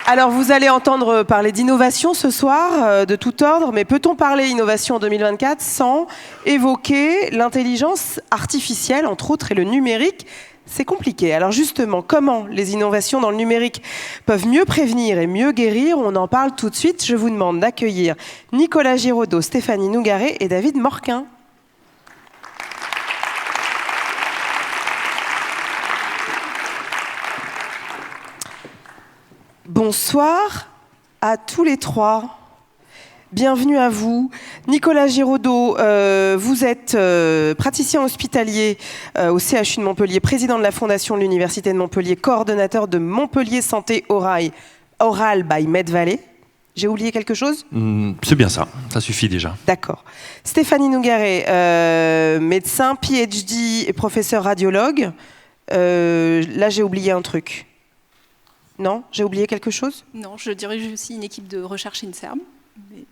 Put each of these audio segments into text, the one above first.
Alors, vous allez entendre parler d'innovation ce soir, de tout ordre, mais peut-on parler innovation en 2024 sans évoquer l'intelligence artificielle, entre autres, et le numérique ? C'est compliqué. Alors justement, comment les innovations dans le numérique peuvent mieux prévenir et mieux guérir ? On en parle tout de suite. Je vous demande d'accueillir Nicolas Giraudot, Stéphanie Nougaret et David Morquin. Bonsoir à tous les trois. Bienvenue à vous. Nicolas Giraudot, vous êtes praticien hospitalier au CHU de Montpellier, président de la Fondation de l'Université de Montpellier, coordonnateur de Montpellier Santé Oral by MedValley. J'ai oublié quelque chose ? C'est bien ça suffit déjà. D'accord. Stéphanie Nougaret, médecin, PhD et professeur radiologue. Là, j'ai oublié un truc. Non ? J'ai oublié quelque chose ? Non, je dirige aussi une équipe de recherche INSERM, mais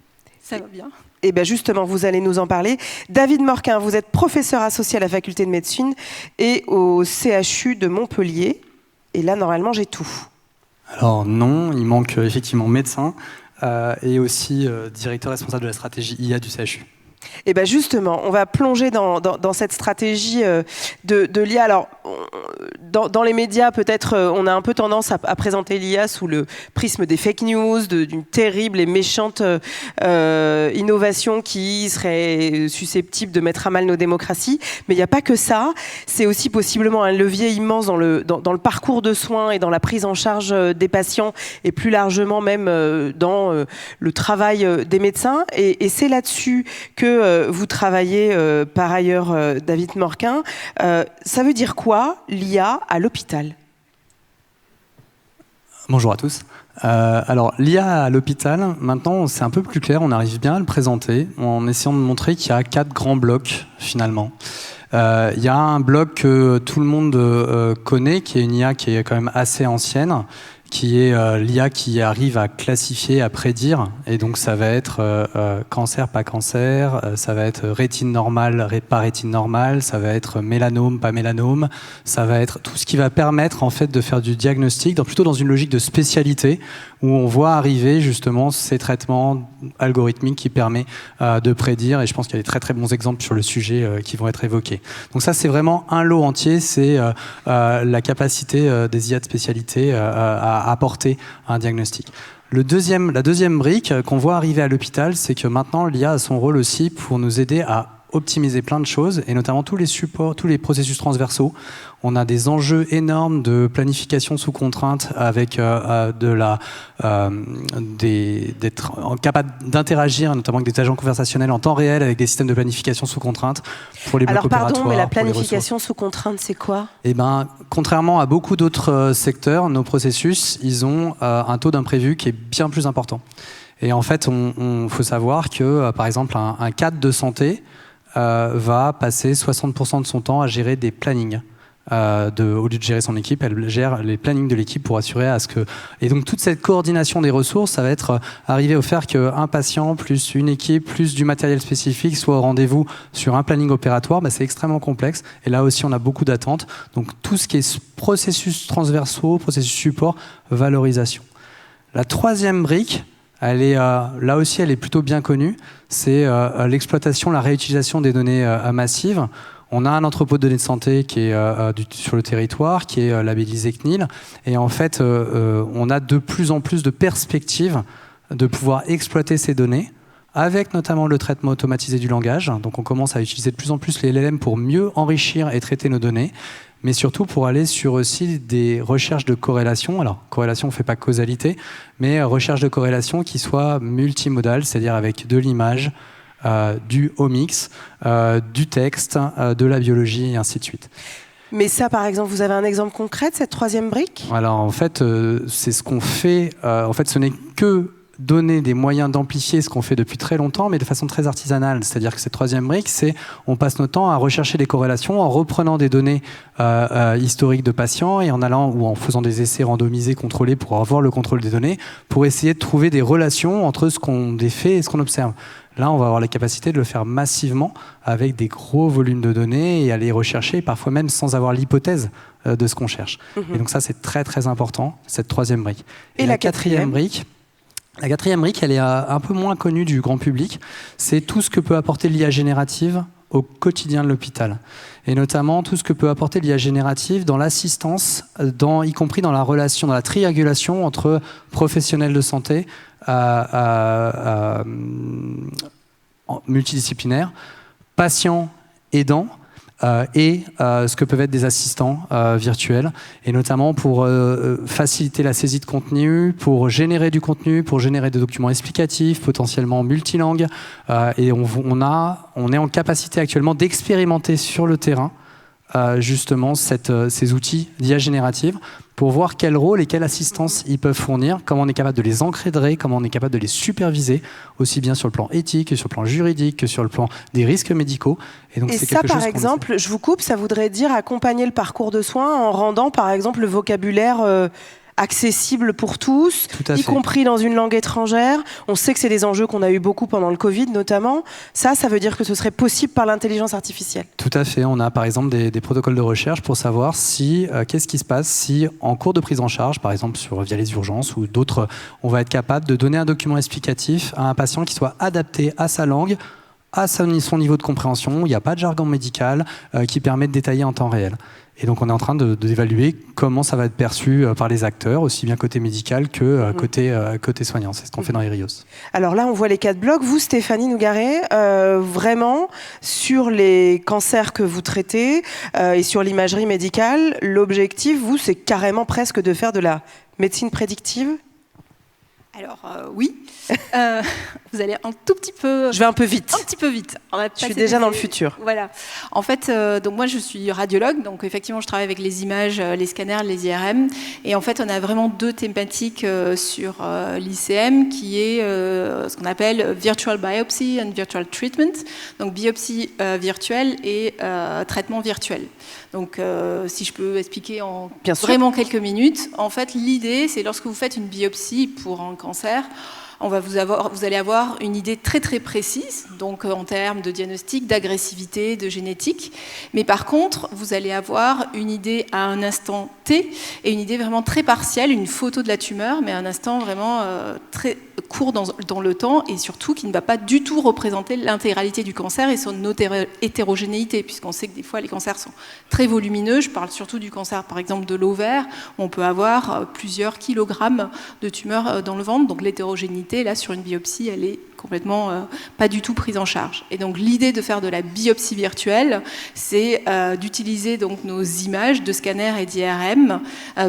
ça va bien. Eh bien justement, vous allez nous en parler. David Morquin, vous êtes professeur associé à la faculté de médecine et au CHU de Montpellier. Et là, normalement, j'ai tout. Alors non, il manque effectivement médecin et aussi directeur responsable de la stratégie IA du CHU. Et bien justement, on va plonger dans cette stratégie de l'IA. Alors, dans les médias, peut-être, on a un peu tendance à présenter l'IA sous le prisme des fake news, d'une terrible et méchante innovation qui serait susceptible de mettre à mal nos démocraties. Mais il n'y a pas que ça. C'est aussi possiblement un levier immense dans le parcours de soins et dans la prise en charge des patients et plus largement même dans le travail des médecins. Et c'est là-dessus que vous travaillez par ailleurs, David Morquin. Ça veut dire quoi, l'IA à l'hôpital ? Bonjour à tous. Alors, l'IA à l'hôpital, maintenant, c'est un peu plus clair. On arrive bien à le présenter en essayant de montrer qu'il y a 4 grands blocs, finalement. Il y a un bloc que tout le monde connaît, qui est une IA qui est quand même assez ancienne, qui est l'IA qui arrive à classifier, à prédire. Et donc, ça va être cancer, pas cancer, ça va être rétine normale, pas rétine normale, ça va être mélanome, pas mélanome, ça va être tout ce qui va permettre en fait de faire du diagnostic, plutôt dans une logique de spécialité, où on voit arriver justement ces traitements algorithmiques qui permettent de prédire. Et je pense qu'il y a des très très bons exemples sur le sujet qui vont être évoqués. Donc ça, c'est vraiment un lot entier, c'est la capacité des IA de spécialité à apporter un diagnostic. La deuxième brique qu'on voit arriver à l'hôpital, c'est que maintenant l'IA a son rôle aussi pour nous aider à optimiser plein de choses, et notamment tous les supports, tous les processus transversaux. On a des enjeux énormes de planification sous contrainte avec d'être capable d'interagir, notamment avec des agents conversationnels en temps réel, avec des systèmes de planification sous contrainte pour les blocs opératoires. Alors pardon, mais la planification sous contrainte, c'est quoi ? Eh ben, contrairement à beaucoup d'autres secteurs, nos processus, ils ont un taux d'imprévu qui est bien plus important. Et en fait, on faut savoir que, par exemple, un cadre de santé va passer 60% de son temps à gérer des plannings. Au lieu de gérer son équipe, elle gère les plannings de l'équipe pour assurer à ce que... Et donc toute cette coordination des ressources, ça va être arriver au faire qu'un patient plus une équipe plus du matériel spécifique soit au rendez-vous sur un planning opératoire, c'est extrêmement complexe. Et là aussi, on a beaucoup d'attentes. Donc tout ce qui est processus transversaux, processus support, valorisation. La troisième brique, là aussi, elle est plutôt bien connue, c'est l'exploitation, la réutilisation des données massives. On a un entrepôt de données de santé qui est sur le territoire, qui est labellisé CNIL, et en fait, on a de plus en plus de perspectives de pouvoir exploiter ces données, avec notamment le traitement automatisé du langage. Donc on commence à utiliser de plus en plus les LLM pour mieux enrichir et traiter nos données, mais surtout pour aller sur aussi des recherches de corrélation. Alors, corrélation, on ne fait pas causalité, mais recherche de corrélation qui soit multimodale, c'est-à-dire avec de l'image, du omics, du texte, de la biologie, et ainsi de suite. Mais ça, par exemple, vous avez un exemple concret de cette troisième brique ? Alors, en fait, c'est ce qu'on fait. En fait, ce n'est que donner des moyens d'amplifier ce qu'on fait depuis très longtemps, mais de façon très artisanale. C'est-à-dire que cette troisième brique, c'est on passe notre temps à rechercher des corrélations en reprenant des données historiques de patients et en allant ou en faisant des essais randomisés, contrôlés pour avoir le contrôle des données, pour essayer de trouver des relations entre ce qu'on fait et ce qu'on observe. Là, on va avoir la capacité de le faire massivement avec des gros volumes de données et aller rechercher, parfois même sans avoir l'hypothèse de ce qu'on cherche. Et donc ça, c'est très très important, cette troisième brique. Et la quatrième brique, elle est un peu moins connue du grand public. C'est tout ce que peut apporter l'IA générative au quotidien de l'hôpital. Et notamment tout ce que peut apporter l'IA générative dans l'assistance, y compris dans la relation, dans la triangulation entre professionnels de santé multidisciplinaires, patients aidants, et ce que peuvent être des assistants virtuels, et notamment pour faciliter la saisie de contenu, pour générer du contenu, pour générer des documents explicatifs, potentiellement multilingues, et on est en capacité actuellement d'expérimenter sur le terrain justement ces outils d'IA générative pour voir quel rôle et quelle assistance ils peuvent fournir, comment on est capable de les encadrer, comment on est capable de les superviser, aussi bien sur le plan éthique que sur le plan juridique, que sur le plan des risques médicaux. Et donc, c'est ça, par exemple, je vous coupe, ça voudrait dire accompagner le parcours de soins en rendant, par exemple, le vocabulaire accessible pour tous, y compris dans une langue étrangère. On sait que c'est des enjeux qu'on a eu beaucoup pendant le Covid, notamment. Ça veut dire que ce serait possible par l'intelligence artificielle. Tout à fait. On a, par exemple, des protocoles de recherche pour savoir qu'est-ce qui se passe si, en cours de prise en charge, par exemple via les urgences ou d'autres, on va être capable de donner un document explicatif à un patient qui soit adapté à sa langue, à son niveau de compréhension. Il n'y a pas de jargon médical qui permet de détailler en temps réel. Et donc on est en train d'évaluer comment ça va être perçu par les acteurs, aussi bien côté médical que côté soignant. C'est ce qu'on fait dans Irios. Alors là, on voit les 4 blocs. Vous, Stéphanie Nougaret, vraiment, sur les cancers que vous traitez et sur l'imagerie médicale, l'objectif, vous, c'est carrément presque de faire de la médecine prédictive ? Alors oui, vous allez un tout petit peu... Je vais un peu vite. Un petit peu vite. Je suis déjà dans le futur. Voilà. En fait, donc moi je suis radiologue, donc effectivement je travaille avec les images, les scanners, les IRM. Et en fait, on a vraiment 2 thématiques sur l'ICM qui est ce qu'on appelle Virtual Biopsy and Virtual Treatment. Donc biopsie virtuelle et traitement virtuel. Donc si je peux expliquer en vraiment quelques minutes, en fait l'idée c'est lorsque vous faites une biopsie pour un cancer, vous allez avoir une idée très très précise, donc en termes de diagnostic, d'agressivité, de génétique. Mais par contre, vous allez avoir une idée à un instant T et une idée vraiment très partielle, une photo de la tumeur, mais à un instant vraiment très court dans le temps et surtout qui ne va pas du tout représenter l'intégralité du cancer et son hétérogénéité, puisqu'on sait que des fois les cancers sont très volumineux. Je parle surtout du cancer par exemple de l'ovaire, où on peut avoir plusieurs kilogrammes de tumeurs dans le ventre, donc l'hétérogénéité là sur une biopsie elle est complètement pas du tout prise en charge. Et donc l'idée de faire de la biopsie virtuelle, c'est d'utiliser donc nos images de scanners et d'IRM,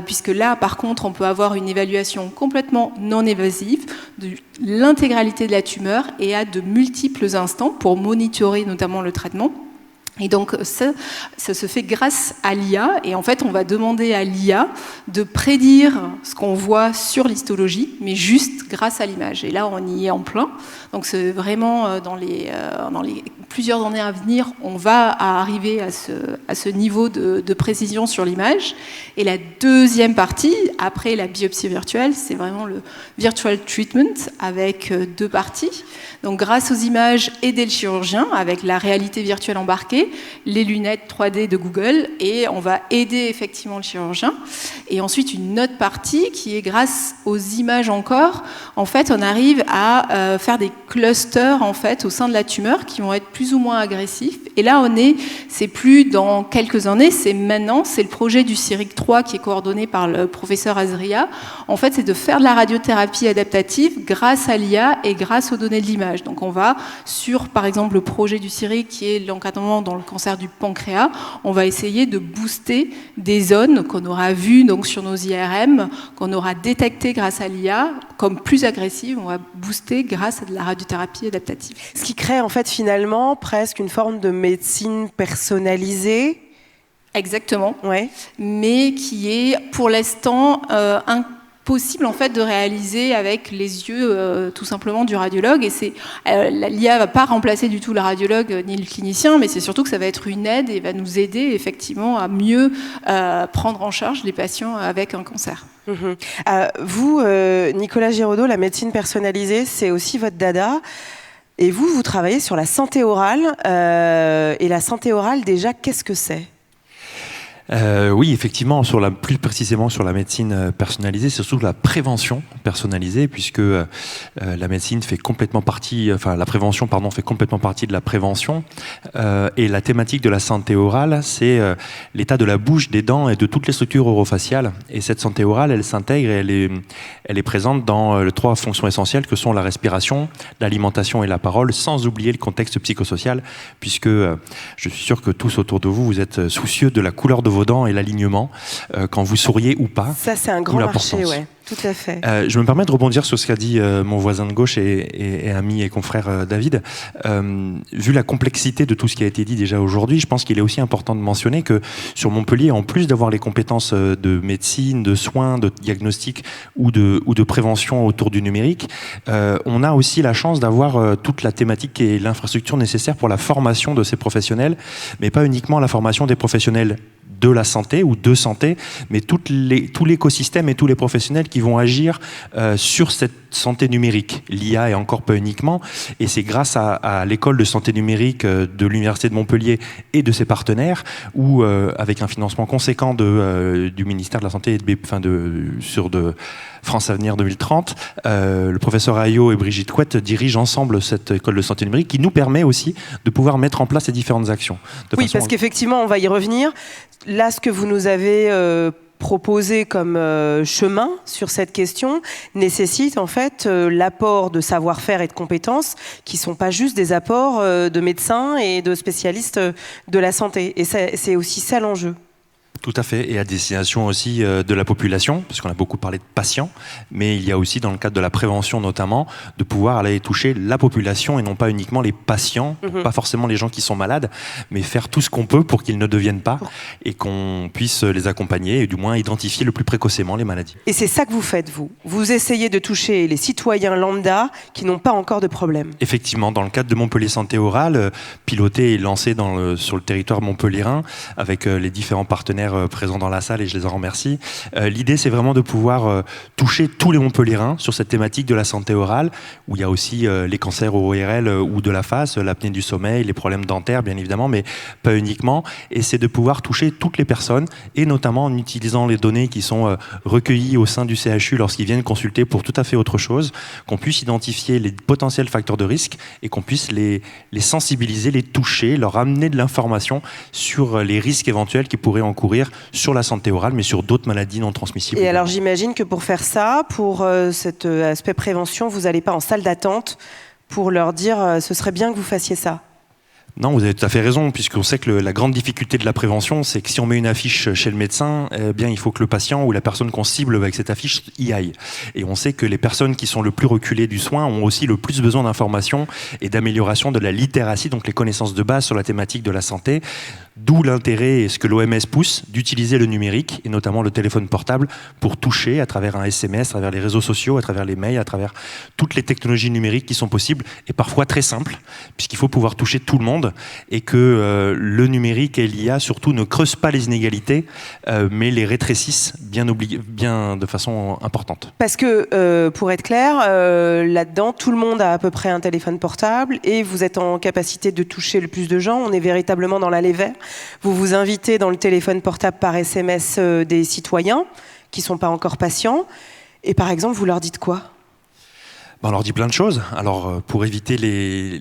puisque là par contre on peut avoir une évaluation complètement non invasive de l'intégralité de la tumeur et à de multiples instants pour monitorer notamment le traitement. Et donc ça se fait grâce à l'IA, et en fait on va demander à l'IA de prédire ce qu'on voit sur l'histologie, mais juste grâce à l'image. Et là on y est en plein, donc c'est vraiment dans les plusieurs années à venir, on va arriver à ce niveau de précision sur l'image. Et la deuxième partie, après la biopsie virtuelle, c'est vraiment le virtual treatment avec 2 parties. Donc grâce aux images, aider le chirurgien avec la réalité virtuelle embarquée, les lunettes 3D de Google, et on va aider effectivement le chirurgien. Et ensuite une autre partie qui est grâce aux images encore, en fait on arrive à faire des clusters en fait au sein de la tumeur qui vont être plus ou moins agressifs. Et là c'est plus dans quelques années, c'est maintenant, c'est le projet du CIRIC 3 qui est coordonné par le professeur Azria. En fait c'est de faire de la radiothérapie adaptative grâce à l'IA et grâce aux données de l'image. Donc on va sur par exemple le projet du CIRIC qui est l'encadrement dans le cancer du pancréas, on va essayer de booster des zones qu'on aura vues donc sur nos IRM, qu'on aura détectées grâce à l'IA comme plus agressives, on va booster grâce à de la radiothérapie adaptative. Ce qui crée en fait finalement presque une forme de médecine personnalisée. Exactement, ouais. Mais qui est pour l'instant possible en fait de réaliser avec les yeux tout simplement du radiologue. Et l'IA va pas remplacer du tout le radiologue ni le clinicien, mais c'est surtout que ça va être une aide et va nous aider effectivement à mieux prendre en charge les patients avec un cancer. Vous, Nicolas Giraudot, la médecine personnalisée, c'est aussi votre dada. Et vous travaillez sur la santé orale. Et la santé orale, déjà, qu'est-ce que c'est ? Oui, effectivement, plus précisément sur la médecine personnalisée, c'est surtout la prévention personnalisée, puisque la médecine fait complètement partie, la prévention, fait complètement partie de la prévention. Et la thématique de la santé orale, c'est l'état de la bouche, des dents et de toutes les structures orofaciales. Et cette santé orale, elle s'intègre et elle est présente dans les 3 fonctions essentielles que sont la respiration, l'alimentation et la parole, sans oublier le contexte psychosocial, puisque je suis sûr que tous autour de vous, vous êtes soucieux de la couleur de vos dents et l'alignement, quand vous souriez ou pas. Ça, c'est un grand marché, ouais. Tout à fait. Je me permets de rebondir sur ce qu'a dit mon voisin de gauche et ami et confrère David. Vu la complexité de tout ce qui a été dit déjà aujourd'hui, je pense qu'il est aussi important de mentionner que sur Montpellier, en plus d'avoir les compétences de médecine, de soins, de diagnostic ou de prévention autour du numérique, on a aussi la chance d'avoir toute la thématique et l'infrastructure nécessaire pour la formation de ces professionnels, mais pas uniquement la formation des professionnels de la santé ou de santé, mais tout l'écosystème et tous les professionnels qui vont agir sur cette santé numérique. L'IA et encore pas uniquement, et c'est grâce à l'école de santé numérique de l'Université de Montpellier et de ses partenaires, où avec un financement conséquent du ministère de la Santé et de France Avenir 2030, le professeur Ayot et Brigitte Couette dirigent ensemble cette école de santé numérique qui nous permet aussi de pouvoir mettre en place ces différentes actions. Oui, parce qu'effectivement, on va y revenir. Là, ce que vous nous avez proposé comme chemin sur cette question nécessite en fait l'apport de savoir-faire et de compétences qui ne sont pas juste des apports de médecins et de spécialistes de la santé. Et c'est aussi ça l'enjeu. Tout à fait, et à destination aussi de la population, parce qu'on a beaucoup parlé de patients, mais il y a aussi dans le cadre de la prévention notamment, de pouvoir aller toucher la population et non pas uniquement les patients, pas forcément les gens qui sont malades, mais faire tout ce qu'on peut pour qu'ils ne deviennent pas et qu'on puisse les accompagner et du moins identifier le plus précocement les maladies. Et c'est ça que vous faites, vous. Vous essayez de toucher les citoyens lambda qui n'ont pas encore de problème. Effectivement, dans le cadre de Montpellier Santé Orale, piloté et lancé sur le territoire montpelliérain avec les différents partenaires présents dans la salle, et je les en remercie. L'idée, c'est vraiment de pouvoir toucher tous les Montpelliérains sur cette thématique de la santé orale, où il y a aussi les cancers ORL ou de la face, l'apnée du sommeil, les problèmes dentaires, bien évidemment, mais pas uniquement. Et c'est de pouvoir toucher toutes les personnes, et notamment en utilisant les données qui sont recueillies au sein du CHU lorsqu'ils viennent consulter pour tout à fait autre chose, qu'on puisse identifier les potentiels facteurs de risque et qu'on puisse les sensibiliser, les toucher, leur amener de l'information sur les risques éventuels qui pourraient encourir sur la santé orale, mais sur d'autres maladies non transmissibles. Et alors j'imagine que pour faire ça, pour cet aspect prévention, vous n'allez pas en salle d'attente pour leur dire ce serait bien que vous fassiez ça. Non, vous avez tout à fait raison, puisqu'on sait que la grande difficulté de la prévention, c'est que si on met une affiche chez le médecin, bien il faut que le patient ou la personne qu'on cible avec cette affiche y aille. Et on sait que les personnes qui sont le plus reculées du soin ont aussi le plus besoin d'informations et d'amélioration de la littératie, donc les connaissances de base sur la thématique de la santé. D'où l'intérêt et ce que l'OMS pousse d'utiliser le numérique et notamment le téléphone portable pour toucher à travers un SMS, à travers les réseaux sociaux, à travers les mails, à travers toutes les technologies numériques qui sont possibles et parfois très simples, puisqu'il faut pouvoir toucher tout le monde et que le numérique et l'IA surtout ne creusent pas les inégalités, mais les rétrécissent bien de façon importante. Parce que pour être clair, là-dedans, tout le monde a à peu près un téléphone portable et vous êtes en capacité de toucher le plus de gens. On est véritablement dans l'allée verte. Vous vous invitez dans le téléphone portable par SMS des citoyens qui ne sont pas encore patients. Et par exemple, vous leur dites quoi ? On leur dit plein de choses. Alors, pour éviter les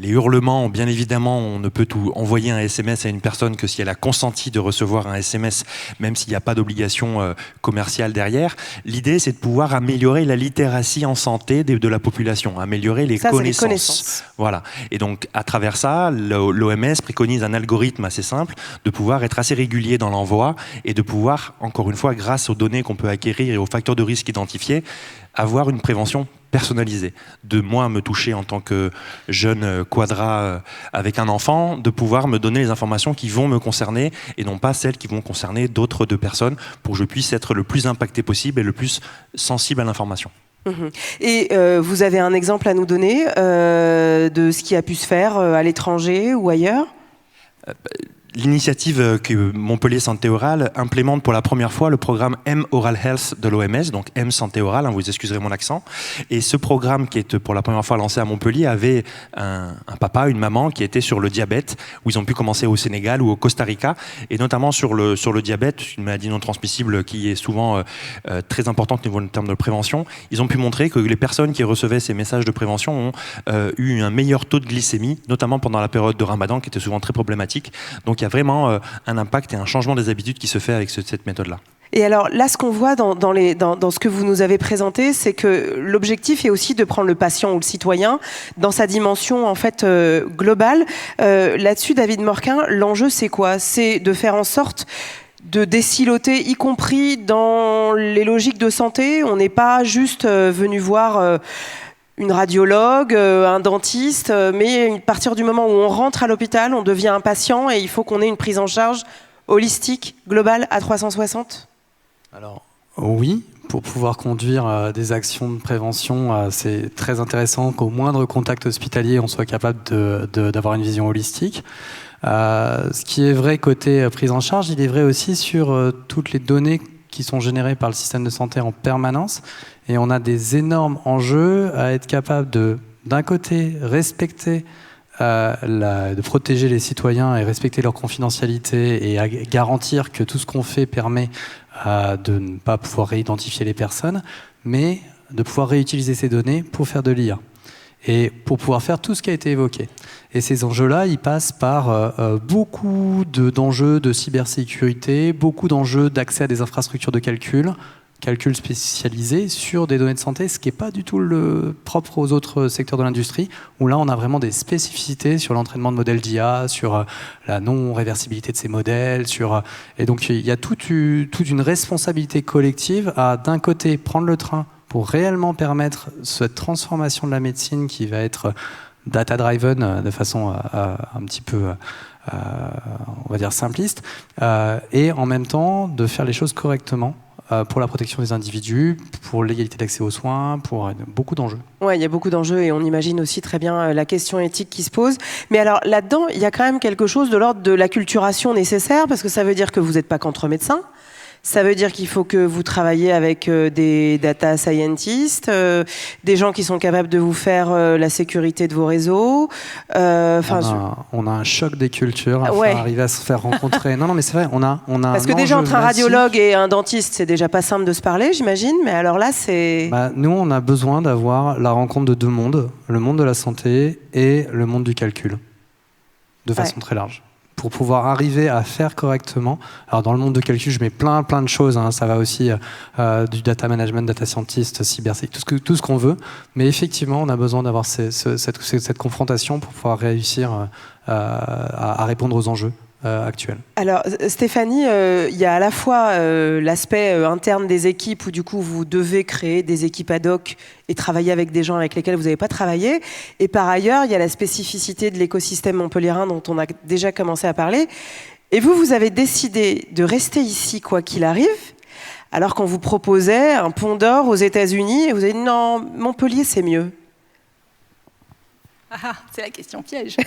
hurlements, bien évidemment, on ne peut tout envoyer un SMS à une personne que si elle a consenti de recevoir un SMS, même s'il n'y a pas d'obligation commerciale derrière. L'idée, c'est de pouvoir améliorer la littératie en santé de la population, améliorer les connaissances. Voilà. Et donc, à travers ça, l'OMS préconise un algorithme assez simple de pouvoir être assez régulier dans l'envoi et de pouvoir, encore une fois, grâce aux données qu'on peut acquérir et aux facteurs de risque identifiés, avoir une prévention personnalisé, de moi me toucher en tant que jeune quadra avec un enfant, de pouvoir me donner les informations qui vont me concerner et non pas celles qui vont concerner d'autres 2 personnes pour que je puisse être le plus impacté possible et le plus sensible à l'information. Et vous avez un exemple à nous donner de ce qui a pu se faire à l'étranger ou ailleurs ? L'initiative que Montpellier Santé Orale implémente pour la première fois le programme M Oral Health de l'OMS, donc M Santé Orale, vous excuserez mon accent. Et ce programme qui est pour la première fois lancé à Montpellier avait un papa, une maman qui était sur le diabète, où ils ont pu commencer au Sénégal ou au Costa Rica, et notamment sur le diabète, une maladie non transmissible qui est souvent très importante au niveau en termes de prévention. Ils ont pu montrer que les personnes qui recevaient ces messages de prévention ont eu un meilleur taux de glycémie, notamment pendant la période de Ramadan, qui était souvent très problématique. Donc il y a vraiment un impact et un changement des habitudes qui se fait avec cette méthode-là. Et alors là, ce qu'on voit dans ce que vous nous avez présenté, c'est que l'objectif est aussi de prendre le patient ou le citoyen dans sa dimension en fait globale. Là-dessus, David Morquin, l'enjeu c'est quoi ? C'est de faire en sorte de désiloter, y compris dans les logiques de santé. On n'est pas juste venu voir une radiologue, un dentiste, mais à partir du moment où on rentre à l'hôpital, on devient un patient et il faut qu'on ait une prise en charge holistique, globale, à 360 ? Alors, oui, pour pouvoir conduire des actions de prévention, c'est très intéressant qu'au moindre contact hospitalier, on soit capable d'avoir une vision holistique. Ce qui est vrai côté prise en charge, il est vrai aussi sur toutes les données qui sont générées par le système de santé en permanence. Et on a des énormes enjeux à être capable d'un côté, respecter, de protéger les citoyens et respecter leur confidentialité et à garantir que tout ce qu'on fait permet de ne pas pouvoir réidentifier les personnes, mais de pouvoir réutiliser ces données pour faire de l'IA et pour pouvoir faire tout ce qui a été évoqué. Et ces enjeux-là, ils passent par beaucoup d'enjeux de cybersécurité, beaucoup d'enjeux d'accès à des infrastructures de calcul spécialisés sur des données de santé, ce qui n'est pas du tout le propre aux autres secteurs de l'industrie, où là on a vraiment des spécificités sur l'entraînement de modèles d'IA, sur la non-réversibilité de ces modèles, et donc il y a toute une responsabilité collective à d'un côté prendre le train pour réellement permettre cette transformation de la médecine qui va être data-driven de façon un petit peu on va dire simpliste, et en même temps de faire les choses correctement pour la protection des individus, pour l'égalité d'accès aux soins, pour beaucoup d'enjeux. Oui, il y a beaucoup d'enjeux et on imagine aussi très bien la question éthique qui se pose. Mais alors là-dedans, il y a quand même quelque chose de l'ordre de l'acculturation nécessaire, parce que ça veut dire que vous n'êtes pas qu'entre médecins. Ça veut dire qu'il faut que vous travailliez avec des data scientists, des gens qui sont capables de vous faire la sécurité de vos réseaux. On a un choc des cultures à arriver à se faire rencontrer. Non, mais c'est vrai, on a parce que déjà entre un radiologue et un dentiste, c'est déjà pas simple de se parler, j'imagine. Mais alors là, c'est... Nous, on a besoin d'avoir la rencontre de 2 mondes, le monde de la santé et le monde du calcul, de façon très large, pour pouvoir arriver à faire correctement. Alors dans le monde de calcul, je mets plein de choses, ça va aussi du data management, data scientist, cybersécurité, tout ce qu'on veut, mais effectivement on a besoin d'avoir cette confrontation pour pouvoir réussir à répondre aux enjeux actuels. Alors Stéphanie, il y a à la fois l'aspect interne des équipes où du coup vous devez créer des équipes ad hoc et travailler avec des gens avec lesquels vous n'avez pas travaillé, et par ailleurs il y a la spécificité de l'écosystème montpelliérain dont on a déjà commencé à parler, et vous avez décidé de rester ici quoi qu'il arrive, alors qu'on vous proposait un pont d'or aux États-Unis et vous avez dit non, Montpellier c'est mieux. Ah, c'est la question piège.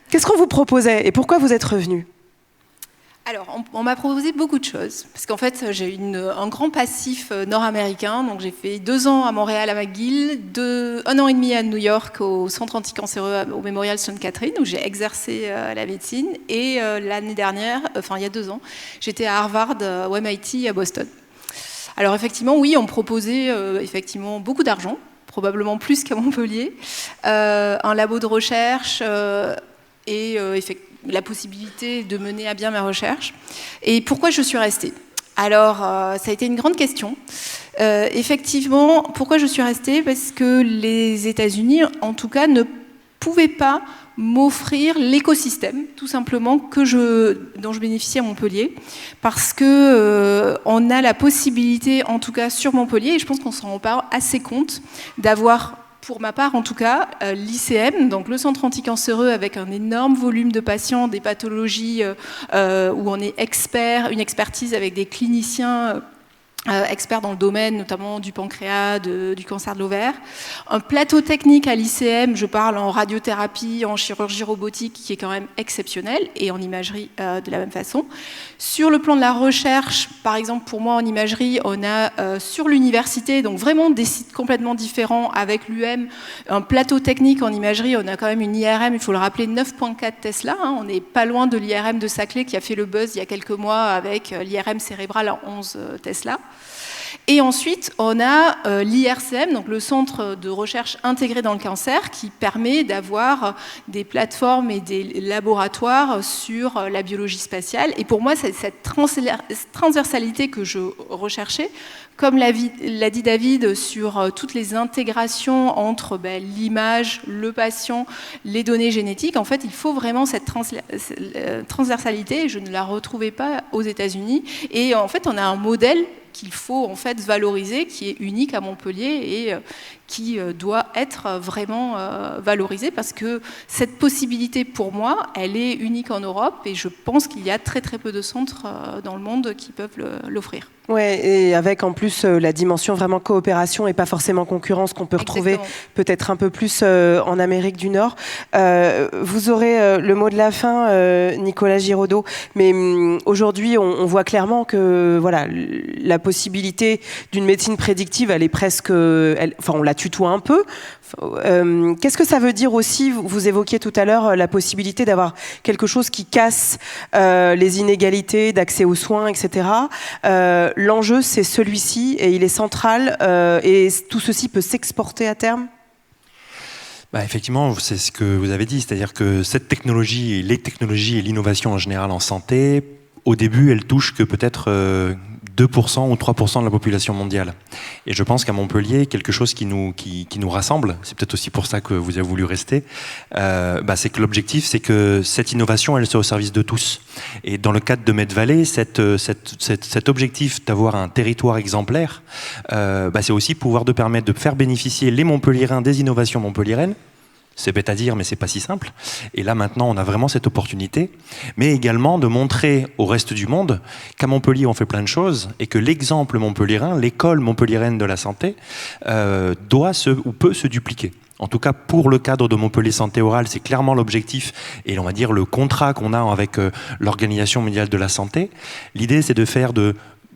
Qu'est-ce qu'on vous proposait et pourquoi vous êtes revenu ? Alors, on m'a proposé beaucoup de choses, parce qu'en fait, j'ai un grand passif nord-américain, donc j'ai fait 2 ans à Montréal, à McGill, 1 an et demi à New York, au centre anticancéreux, au Memorial Sloan Kettering, où j'ai exercé la médecine, et l'année dernière, il y a 2 ans, j'étais à Harvard, au MIT, à Boston. Alors effectivement, oui, on me proposait effectivement beaucoup d'argent, probablement plus qu'à Montpellier, un labo de recherche et la possibilité de mener à bien mes recherches. Et pourquoi je suis restée ? Alors, ça a été une grande question. Effectivement, pourquoi je suis restée ? Parce que les États-Unis, en tout cas, ne pouvaient pas m'offrir l'écosystème, tout simplement, dont je bénéficie à Montpellier, parce que on a la possibilité, en tout cas sur Montpellier, et je pense qu'on s'en rend pas assez compte, d'avoir, pour ma part en tout cas, l'ICM, donc le centre anticancéreux avec un énorme volume de patients, des pathologies où on est une expertise avec des cliniciens experts dans le domaine, notamment du pancréas, du cancer de l'ovaire. Un plateau technique à l'ICM, je parle en radiothérapie, en chirurgie robotique, qui est quand même exceptionnel, et en imagerie de la même façon. Sur le plan de la recherche, par exemple, pour moi, en imagerie, on a sur l'université, donc vraiment des sites complètement différents, avec l'UM, un plateau technique en imagerie, on a quand même une IRM, il faut le rappeler, 9.4 Tesla, on n'est pas loin de l'IRM de Saclay, qui a fait le buzz il y a quelques mois, avec l'IRM cérébrale à 11 Tesla. Et ensuite, on a l'IRCM, donc le centre de recherche intégré dans le cancer, qui permet d'avoir des plateformes et des laboratoires sur la biologie spatiale. Et pour moi, c'est cette transversalité que je recherchais, comme l'a dit David, sur toutes les intégrations entre l'image, le patient, les données génétiques. En fait, il faut vraiment cette transversalité, et je ne la retrouvais pas aux États-Unis. Et en fait, on a un modèle qu'il faut en fait valoriser, qui est unique à Montpellier et qui doit être vraiment valorisé, parce que cette possibilité, pour moi, elle est unique en Europe, et je pense qu'il y a très très peu de centres dans le monde qui peuvent l'offrir. Ouais, et avec en plus la dimension vraiment coopération et pas forcément concurrence qu'on peut retrouver peut-être un peu plus en Amérique du Nord. Vous aurez le mot de la fin, Nicolas Giraudot, mais aujourd'hui on voit clairement que voilà, la possibilité d'une médecine prédictive, elle est presque, on la tutoie un peu. Qu'est-ce que ça veut dire aussi, vous évoquiez tout à l'heure la possibilité d'avoir quelque chose qui casse les inégalités d'accès aux soins, etc. L'enjeu, c'est celui-ci, et il est central, et tout ceci peut s'exporter à terme ? Effectivement, c'est ce que vous avez dit, c'est-à-dire que cette technologie, les technologies et l'innovation en général en santé, au début, elles touchent que peut-être 2% ou 3% de la population mondiale. Et je pense qu'à Montpellier, quelque chose qui nous rassemble, c'est peut-être aussi pour ça que vous avez voulu rester, c'est que l'objectif, c'est que cette innovation, elle soit au service de tous. Et dans le cadre de Medvalley, cet objectif d'avoir un territoire exemplaire, c'est aussi pouvoir permettre de faire bénéficier les Montpelliérains des innovations montpelliéraines. C'est bête à dire, mais c'est pas si simple. Et là, maintenant, on a vraiment cette opportunité, mais également de montrer au reste du monde qu'à Montpellier, on fait plein de choses, et que l'exemple montpelliérain, l'école montpelliéraine de la santé, peut se dupliquer. En tout cas, pour le cadre de Montpellier Santé Orale, c'est clairement l'objectif, et on va dire le contrat qu'on a avec l'Organisation mondiale de la santé. L'idée, c'est de faire de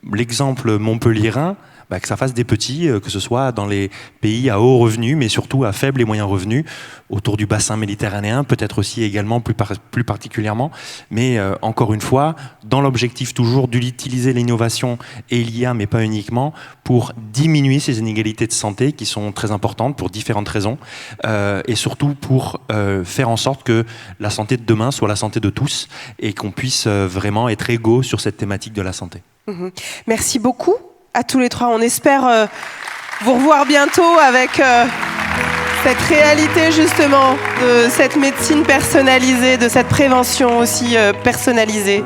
l'exemple montpelliérain, que ça fasse des petits, que ce soit dans les pays à haut revenu, mais surtout à faible et moyen revenu, autour du bassin méditerranéen, peut-être aussi également plus particulièrement. Mais encore une fois, dans l'objectif toujours d'utiliser l'innovation et l'IA, mais pas uniquement, pour diminuer ces inégalités de santé qui sont très importantes pour différentes raisons, et surtout pour faire en sorte que la santé de demain soit la santé de tous, et qu'on puisse vraiment être égaux sur cette thématique de la santé. Merci beaucoup à tous les trois. On espère vous revoir bientôt avec cette réalité justement de cette médecine personnalisée, de cette prévention aussi personnalisée.